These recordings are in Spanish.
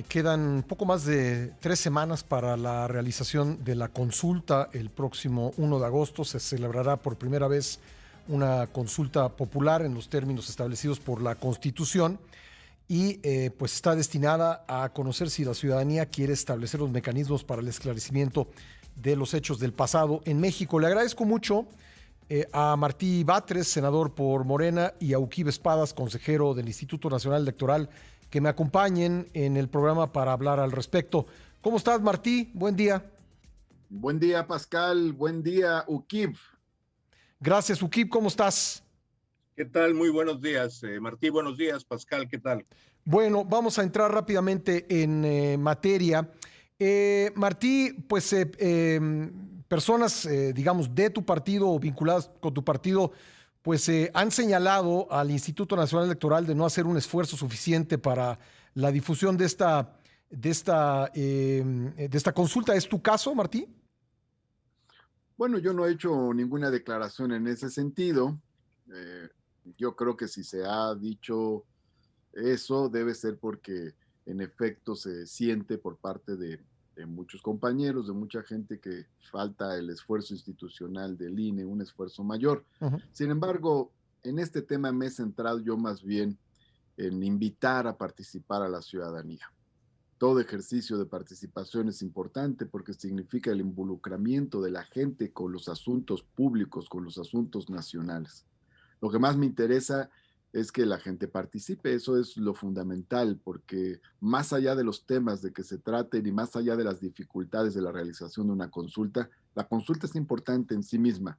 Quedan poco más de 3 semanas para la realización de la consulta. El próximo 1 de agosto se celebrará por primera vez una consulta popular en los términos establecidos por la Constitución y pues está destinada a conocer si la ciudadanía quiere establecer los mecanismos para el esclarecimiento de los hechos del pasado en México. Le agradezco mucho a Martí Batres, senador por Morena, y a Uquib Espadas, consejero del Instituto Nacional Electoral, que me acompañen en el programa para hablar al respecto. ¿Cómo estás, Martí? Buen día. Buen día, Pascal. Buen día, Uquib. Gracias, Uquib. ¿Cómo estás? ¿Qué tal? Muy buenos días, Martí. Buenos días, Pascal. ¿Qué tal? Bueno, vamos a entrar rápidamente en materia. Martí, pues personas, digamos, de tu partido o vinculadas con tu partido, pues han señalado al Instituto Nacional Electoral de no hacer un esfuerzo suficiente para la difusión de esta consulta. ¿Es tu caso, Martí? Bueno, yo no he hecho ninguna declaración en ese sentido. Eh, yo creo que si se ha dicho eso, debe ser porque en efecto se siente por parte de muchos compañeros, de mucha gente, que falta el esfuerzo institucional del INE, un esfuerzo mayor. Ujú. Sin embargo, en este tema me he centrado yo más bien en invitar a participar a la ciudadanía. Todo ejercicio de participación es importante porque significa el involucramiento de la gente con los asuntos públicos, con los asuntos nacionales. Lo que más me interesa es que la gente participe, eso es lo fundamental, porque más allá de los temas de que se traten y más allá de las dificultades de la realización de una consulta, la consulta es importante en sí misma,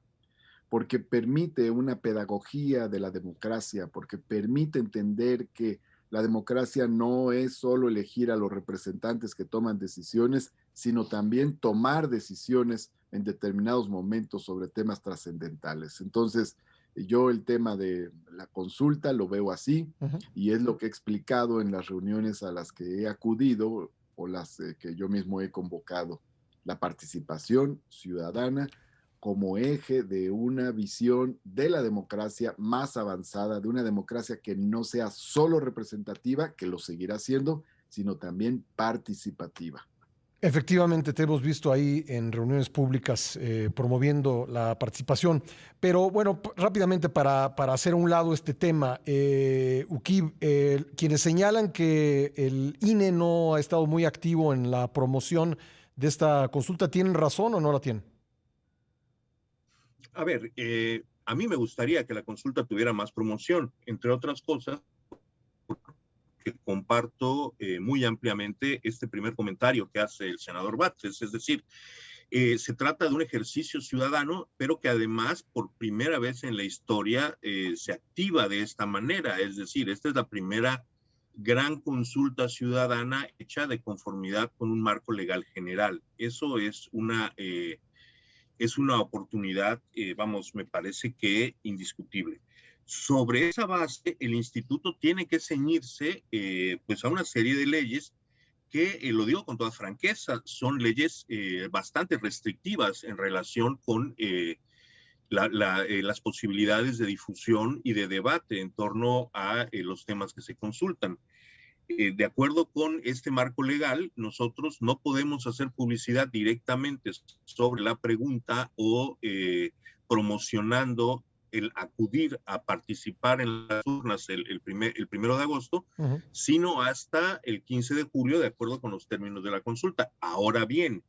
porque permite una pedagogía de la democracia, porque permite entender que la democracia no es solo elegir a los representantes que toman decisiones, sino también tomar decisiones en determinados momentos sobre temas trascendentales. Entonces, yo el tema de la consulta lo veo así, Ujú. y es lo que he explicado en las reuniones a las que he acudido o las que yo mismo he convocado. La participación ciudadana como eje de una visión de la democracia más avanzada, de una democracia que no sea solo representativa, que lo seguirá siendo, sino también participativa. Efectivamente, te hemos visto ahí en reuniones públicas promoviendo la participación. Pero bueno, rápidamente para hacer a un lado este tema, Uquib, quienes señalan que el INE no ha estado muy activo en la promoción de esta consulta, ¿tienen razón o no la tienen? A ver, a mí me gustaría que la consulta tuviera más promoción, entre otras cosas, que comparto muy ampliamente este primer comentario que hace el senador Batres. Es decir, se trata de un ejercicio ciudadano, pero que además por primera vez en la historia se activa de esta manera. Es decir, esta es la primera gran consulta ciudadana hecha de conformidad con un marco legal general. Eso es una oportunidad, vamos, me parece que indiscutible. Sobre esa base, el instituto tiene que ceñirse pues a una serie de leyes que, lo digo con toda franqueza, son leyes bastante restrictivas en relación con las posibilidades de difusión y de debate en torno a los temas que se consultan. De acuerdo con este marco legal, nosotros no podemos hacer publicidad directamente sobre la pregunta o promocionando el acudir a participar en las urnas el 1 de agosto, Ujú. sino hasta el 15 de julio, de acuerdo con los términos de la consulta. Ahora bien,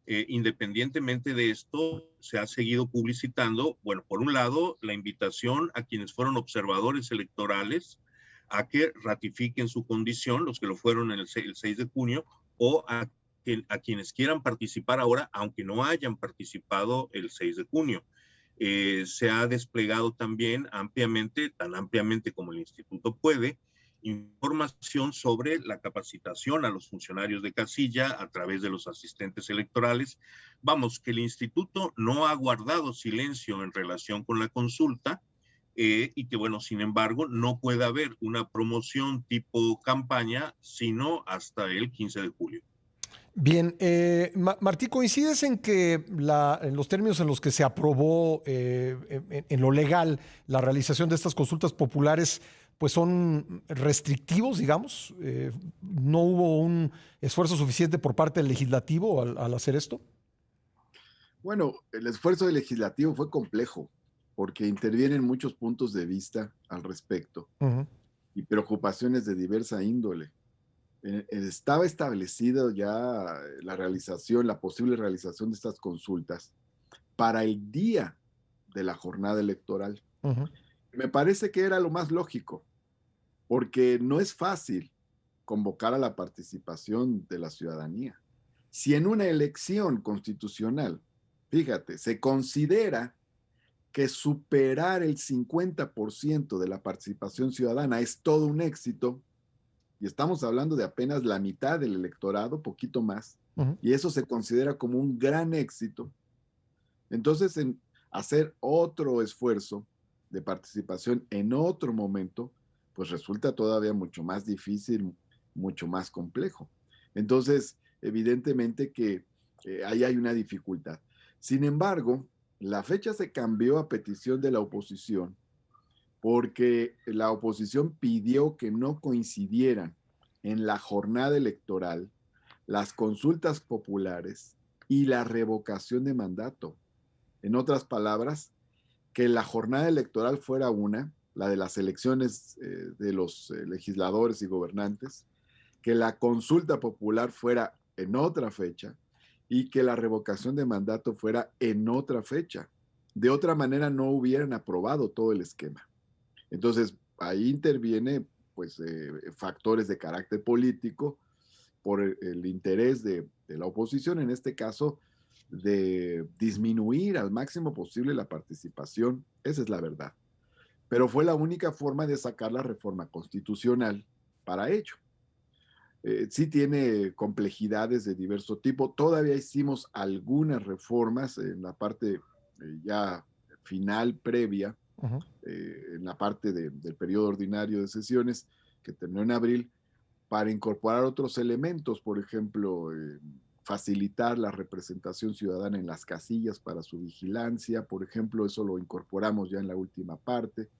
independientemente de esto, se ha seguido publicitando, bueno, por un lado, la invitación a quienes fueron observadores electorales a que ratifiquen su condición, los que lo fueron en el 6 de junio, o a quienes quieran participar ahora, aunque no hayan participado el 6 de junio. Se ha desplegado también ampliamente, tan ampliamente como el instituto puede, información sobre la capacitación a los funcionarios de casilla a través de los asistentes electorales. Vamos, que el instituto no ha guardado silencio en relación con la consulta, y que, bueno, sin embargo, no puede haber una promoción tipo campaña sino hasta el 15 de julio. Bien, Martí, ¿coincides en que en los términos en los que se aprobó en lo legal la realización de estas consultas populares pues son restrictivos, digamos. ¿No hubo un esfuerzo suficiente por parte del legislativo al hacer esto? Bueno, el esfuerzo del legislativo fue complejo porque intervienen muchos puntos de vista al respecto y preocupaciones de diversa índole. Estaba establecido ya la posible realización de estas consultas para el día de la jornada electoral. Me parece que era lo más lógico, porque no es fácil convocar a la participación de la ciudadanía. Si en una elección constitucional, fíjate, se considera que superar el 50% de la participación ciudadana es todo un éxito, y estamos hablando de apenas la mitad del electorado, poquito más, y eso se considera como un gran éxito, entonces en hacer otro esfuerzo de participación en otro momento, pues resulta todavía mucho más difícil, mucho más complejo. Entonces, evidentemente que ahí hay una dificultad. Sin embargo, la fecha se cambió a petición de la oposición porque la oposición pidió que no coincidieran en la jornada electoral las consultas populares y la revocación de mandato. En otras palabras, que la jornada electoral fuera una, la de las elecciones de los legisladores y gobernantes, que la consulta popular fuera en otra fecha y que la revocación de mandato fuera en otra fecha. De otra manera no hubieran aprobado todo el esquema. Entonces, ahí interviene pues, factores de carácter político por el interés de la oposición, en este caso, de disminuir al máximo posible la participación. Esa es la verdad. Pero fue la única forma de sacar la reforma constitucional para ello. Sí tiene complejidades de diverso tipo. Todavía hicimos algunas reformas en la parte ya final, previa, en la parte del periodo ordinario de sesiones, que terminó en abril, para incorporar otros elementos, por ejemplo, facilitar la representación ciudadana en las casillas para su vigilancia, por ejemplo, eso lo incorporamos ya en la última parte.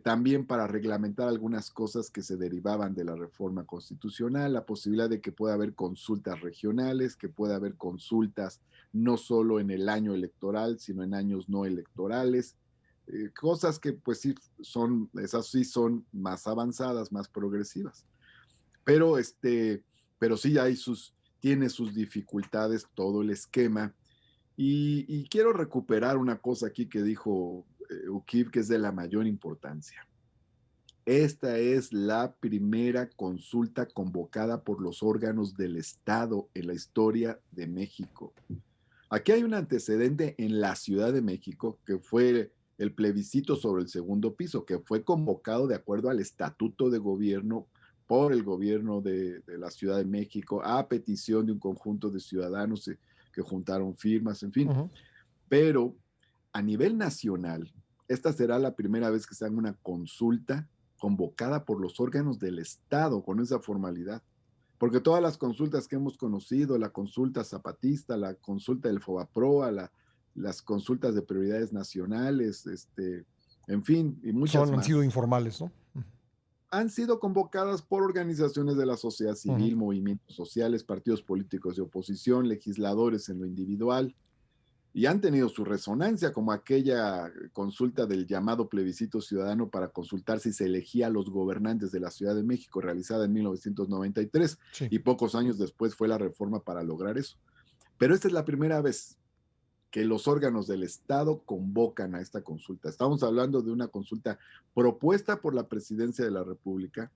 También para reglamentar algunas cosas que se derivaban de la reforma constitucional, la posibilidad de que pueda haber consultas regionales, que pueda haber consultas no solo en el año electoral, sino en años no electorales, cosas que pues sí son, esas sí son más avanzadas, más progresivas. Pero sí tiene sus dificultades todo el esquema. Y quiero recuperar una cosa aquí que dijo Uquib, que es de la mayor importancia. Esta es la primera consulta convocada por los órganos del Estado en la historia de México. Aquí hay un antecedente en la Ciudad de México, que fue el plebiscito sobre el segundo piso, que fue convocado de acuerdo al estatuto de gobierno por el gobierno de la Ciudad de México, a petición de un conjunto de ciudadanos que juntaron firmas, en fin. Pero a nivel nacional, esta será la primera vez que se haga una consulta convocada por los órganos del Estado con esa formalidad. Porque todas las consultas que hemos conocido, la consulta zapatista, la consulta del FOBAPROA, las consultas de prioridades nacionales, en fin, y muchas más. Han sido informales, ¿no? Han sido convocadas por organizaciones de la sociedad civil, movimientos sociales, partidos políticos de oposición, legisladores en lo individual, y han tenido su resonancia, como aquella consulta del llamado plebiscito ciudadano para consultar si se elegía a los gobernantes de la Ciudad de México, realizada en 1993, sí. Y pocos años después fue la reforma para lograr eso. Pero esta es la primera vez que los órganos del Estado convocan a esta consulta. Estamos hablando de una consulta propuesta por la Presidencia de la República,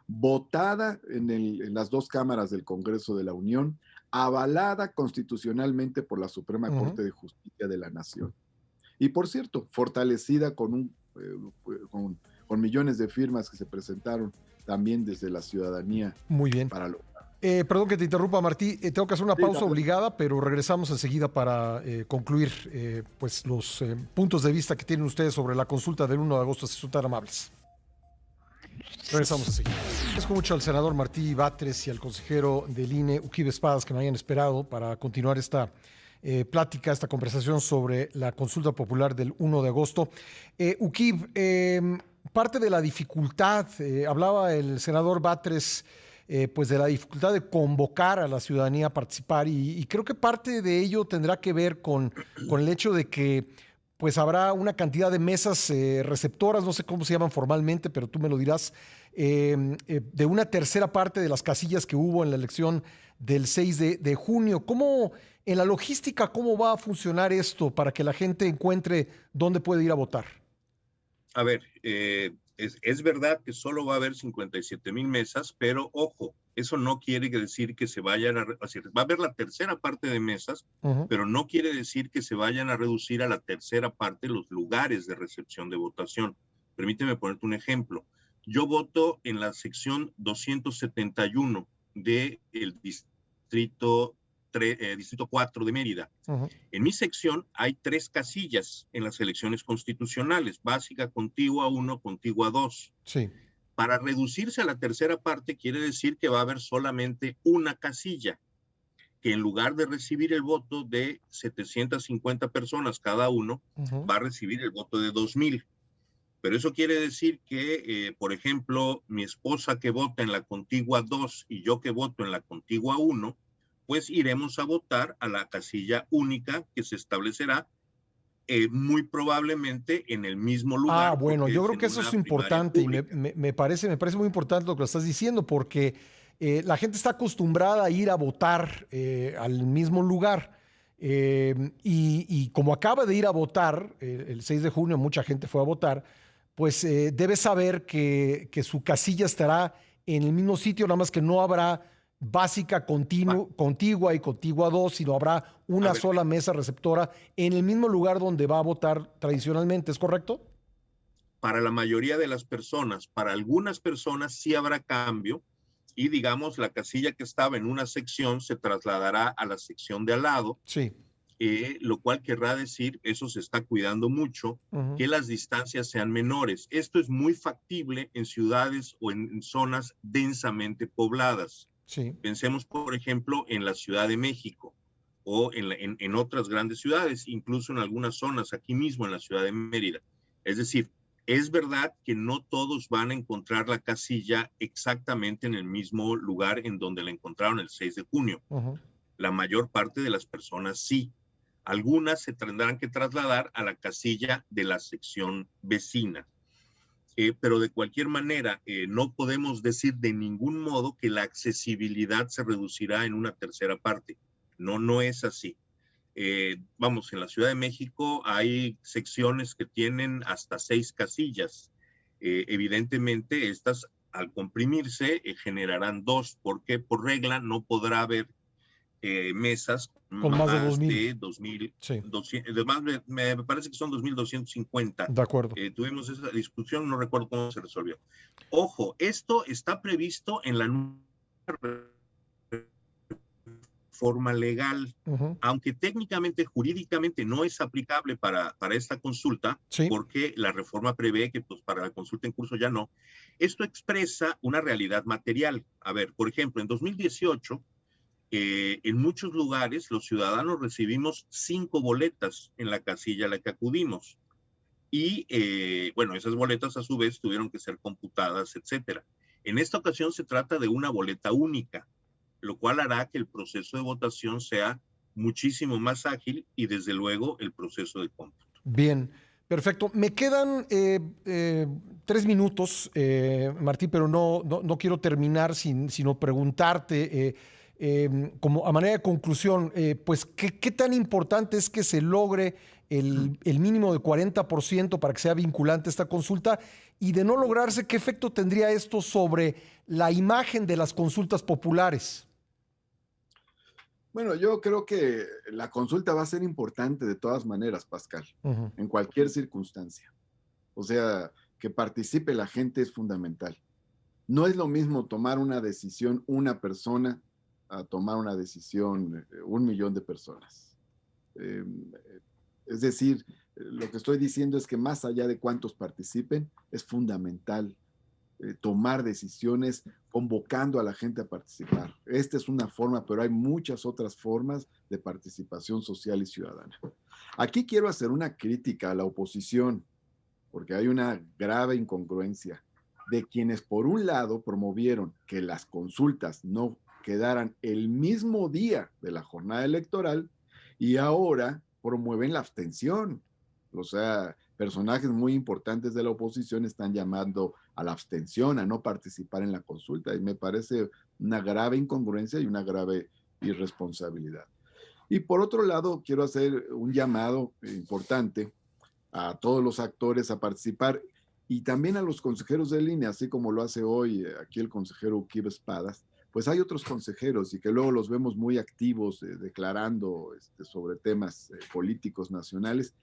votada en las dos cámaras del Congreso de la Unión, avalada constitucionalmente por la Suprema Corte de Justicia de la Nación. Y por cierto, fortalecida con millones de firmas que se presentaron también desde la ciudadanía. Muy bien. Para lograr. Perdón que te interrumpa, Martí. Tengo que hacer una pausa obligada, pero regresamos enseguida para concluir pues los puntos de vista que tienen ustedes sobre la consulta del 1 de agosto, si son tan amables. Regresamos enseguida. Agradezco mucho al senador Martí Batres y al consejero del INE, Uquib Espadas, que me hayan esperado para continuar esta plática, esta conversación sobre la consulta popular del 1 de agosto. Uquib, parte de la dificultad, hablaba el senador Batres, pues de la dificultad de convocar a la ciudadanía a participar y creo que parte de ello tendrá que ver con el hecho de que pues habrá una cantidad de mesas receptoras, no sé cómo se llaman formalmente, pero tú me lo dirás, de una tercera parte de las casillas que hubo en la elección del 6 de junio. ¿Cómo, en la logística, cómo va a funcionar esto para que la gente encuentre dónde puede ir a votar? A ver, es verdad que solo va a haber 57,000 mesas, pero ojo, eso no quiere decir que se vayan a hacer. Va a haber la tercera parte de mesas, pero no quiere decir que se vayan a reducir a la tercera parte los lugares de recepción de votación. Permíteme ponerte un ejemplo. Yo voto en la sección 271 del distrito 4 de Mérida. En mi sección hay 3 casillas en las elecciones constitucionales, básica, contigua 1, contigua 2. Sí. Para reducirse a la tercera parte quiere decir que va a haber solamente una casilla, que en lugar de recibir el voto de 750 personas cada uno, va a recibir el voto de 2,000. Pero eso quiere decir que, por ejemplo, mi esposa que vota en la contigua 2 y yo que voto en la contigua 1, pues iremos a votar a la casilla única que se establecerá muy probablemente en el mismo lugar. Bueno, yo creo que eso es importante y me parece muy importante lo que lo estás diciendo porque la gente está acostumbrada a ir a votar al mismo lugar y como acaba de ir a votar el 6 de junio, mucha gente fue a votar, pues debe saber que su casilla estará en el mismo sitio, nada más que no habrá básica, contigua y contigua 2, sino habrá una sola mesa receptora en el mismo lugar donde va a votar tradicionalmente, ¿es correcto? Para la mayoría de las personas, para algunas personas sí habrá cambio y digamos la casilla que estaba en una sección se trasladará a la sección de al lado. Sí. Lo cual querrá decir, eso se está cuidando mucho, que las distancias sean menores. Esto es muy factible en ciudades o en zonas densamente pobladas. Sí. Pensemos, por ejemplo, en la Ciudad de México o en otras grandes ciudades, incluso en algunas zonas aquí mismo en la Ciudad de Mérida. Es decir, es verdad que no todos van a encontrar la casilla exactamente en el mismo lugar en donde la encontraron el 6 de junio. La mayor parte de las personas sí. Algunas se tendrán que trasladar a la casilla de la sección vecina. Pero de cualquier manera, no podemos decir de ningún modo que la accesibilidad se reducirá en una tercera parte. No, no es así. Vamos, en la Ciudad de México hay secciones que tienen hasta 6 casillas. Evidentemente, estas al comprimirse generarán 2, porque por regla no podrá haber mesas con más de 2,000. Sí. Me parece que son 2,250. De acuerdo. Tuvimos esa discusión, no recuerdo cómo se resolvió. Ojo, esto está previsto en la forma legal, aunque técnicamente, jurídicamente no es aplicable para esta consulta, porque la reforma prevé que pues, para la consulta en curso ya no. Esto expresa una realidad material. A ver, por ejemplo, en 2018, en muchos lugares los ciudadanos recibimos 5 boletas en la casilla a la que acudimos. Y bueno, esas boletas a su vez tuvieron que ser computadas, etcétera. En esta ocasión se trata de una boleta única, lo cual hará que el proceso de votación sea muchísimo más ágil y desde luego el proceso de cómputo. Bien, perfecto. Me quedan 3 minutos, Martí, pero no quiero terminar sino preguntarte, como a manera de conclusión, pues, ¿qué tan importante es que se logre el mínimo de 40% para que sea vinculante esta consulta? Y de no lograrse, ¿qué efecto tendría esto sobre la imagen de las consultas populares? Bueno, yo creo que la consulta va a ser importante de todas maneras, Pascal, en cualquier circunstancia. O sea, que participe la gente es fundamental. No es lo mismo tomar una decisión una persona a tomar una decisión 1,000,000 de personas. Es decir, lo que estoy diciendo es que más allá de cuántos participen, es fundamental tomar decisiones convocando a la gente a participar. Esta es una forma, pero hay muchas otras formas de participación social y ciudadana. Aquí quiero hacer una crítica a la oposición. porque hay una grave incongruencia de quienes por un lado promovieron que las consultas no quedaran el mismo día de la jornada electoral y ahora promueven la abstención. O sea, personajes muy importantes de la oposición están llamando a la abstención, a no participar en la consulta, y me parece una grave incongruencia y una grave irresponsabilidad. Y por otro lado, quiero hacer un llamado importante a todos los actores a participar y también a los consejeros de línea, así como lo hace hoy aquí el consejero Uquibe Espadas. Pues hay otros consejeros y que luego los vemos muy activos declarando sobre temas políticos nacionales,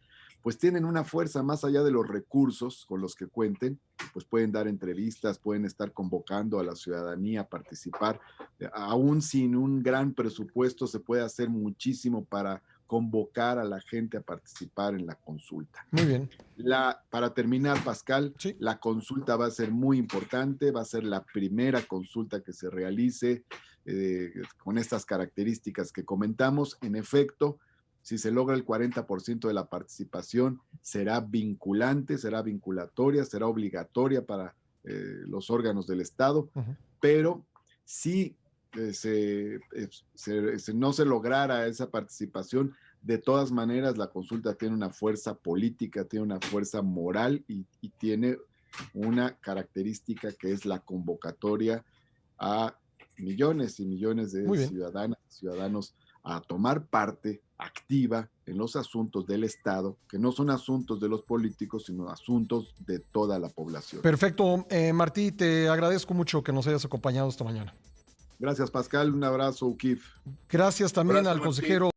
pues tienen una fuerza más allá de los recursos con los que cuenten, pues pueden dar entrevistas, pueden estar convocando a la ciudadanía a participar. Aún sin un gran presupuesto se puede hacer muchísimo para convocar a la gente a participar en la consulta. Muy bien. Para terminar, Pascal, sí, la consulta va a ser muy importante, va a ser la primera consulta que se realice con estas características que comentamos. En efecto, si se logra el 40% de la participación, será vinculante, será vinculatoria, será obligatoria para los órganos del Estado, pero si no se lograra esa participación, de todas maneras la consulta tiene una fuerza política, tiene una fuerza moral y tiene una característica que es la convocatoria a millones y millones de ciudadanas y ciudadanos a tomar parte activa en los asuntos del Estado, que no son asuntos de los políticos, sino asuntos de toda la población. Perfecto. Martí, te agradezco mucho que nos hayas acompañado esta mañana. Gracias, Pascal. Un abrazo, Ukif. Gracias también al consejero